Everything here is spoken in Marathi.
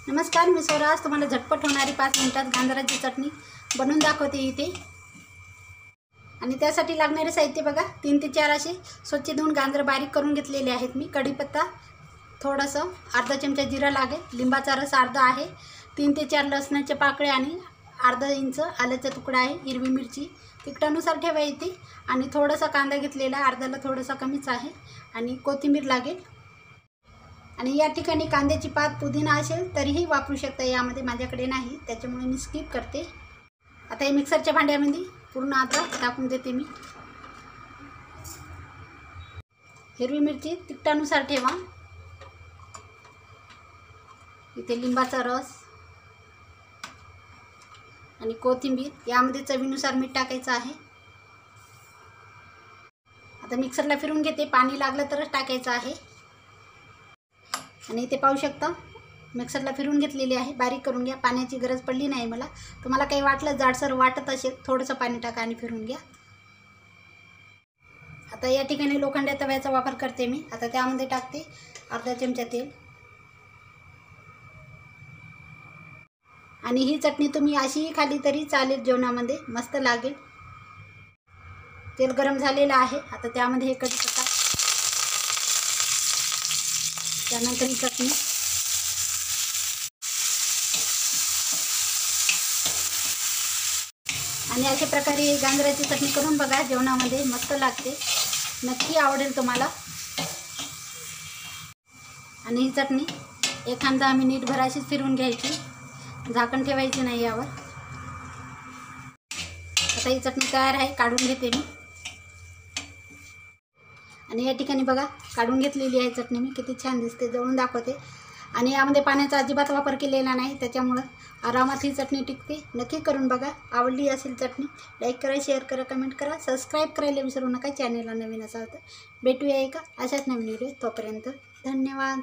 नमस्कार, मी स्वराज तुम्हाला झटपट होणारी 5 मिनिटात गाजराची चटणी बनवून दाखवते इथे। आणि त्यासाठी लागणारे साहित्य बघा, 3 ते 4 असे स्वच्छ धुवून गाजर बारीक करून घेतलेले आहेत मी। कढीपत्ता थोडंसं, अर्धा चमचा जिरा लागेल, लिंबाचा रस अर्धा आहे, 3 ते 4 लसणाच्या पाकळ्या आणि अर्धा इंच आल्याचा तुकडा आहे, हिरवी मिरची तिखटानुसार ठेवा इथे, आणि थोडासा कांदा घेतलेला, अर्धाला थोडासा कमीच आहे, आणि कोथिंबीर लागेल। आणि या ठिकाणी कांद्याची पात पुदिना असेल तरीही वापरू शकता, यामध्ये माझ्याकडे नाही त्याच्यामुळे मी स्किप करते। आता हे मिक्सरच्या भांड्यामध्ये पूर्ण अद्रक टाकून देते मी। हिरवी मिरची तिखटानुसार ठेवा, इथे लिंबाचा रस आणि कोथिंबीर, यामध्ये चवीनुसार मीठ टाकायचं आहे। आता मिक्सरला फिरून घेते, पाणी लागलं तरच टाकायचं आहे। आणि इथे पाहू शकता मिक्सरला फिरून घेतलेली आहे, बारीक करून घ्या, पाण्याची गरज पडली नाही मला। तुम्हाला काही वाटलं जाडसर वाटत असेल थोडंसं पाणी टाका आणि फिरून घ्या। आता या ठिकाणी लोखंडी तव्याचा वापर करते मी। आता त्यामध्ये टाकते अर्धा चमचा तेल, आणि ही चटणी तुम्ही अशीही खाली तरी चालेल, जेवणामध्ये मस्त लागेल। तेल गरम झालेलं आहे, आता त्यामध्ये हे कढीपत्ता, त्यानंतर ही चटणी, आणि अशा प्रकारे गाजराची चटणी करून बघा, जेवणामध्ये मस्त लागते, नक्की आवडेल तुम्हाला। आणि ही चटणी 1-10 मिनिट भर अशीच फिरवून घ्यायची, झाकण ठेवायचे नाही यावर। आता ही चटणी तयार आहे, काढून घेते मी। आणि या ठिकाणी बघा काढून घेतलेली आहे चटणी मी, किती छान दिसते, जवळून दाखवते। आणि यामध्ये पाण्याचा अजिबात वापर केलेला नाही, त्याच्यामुळं आरामात ही चटणी टिकते। नक्की करून बघा, आवडली असेल चटणी लाईक करा, शेअर करा, कमेंट करा, सबस्क्राईब करायला विसरू नका, चॅनलला नवीन असाल तर। भेटूया एका अशाच नवीन व्हिडिओ, तोपर्यंत धन्यवाद।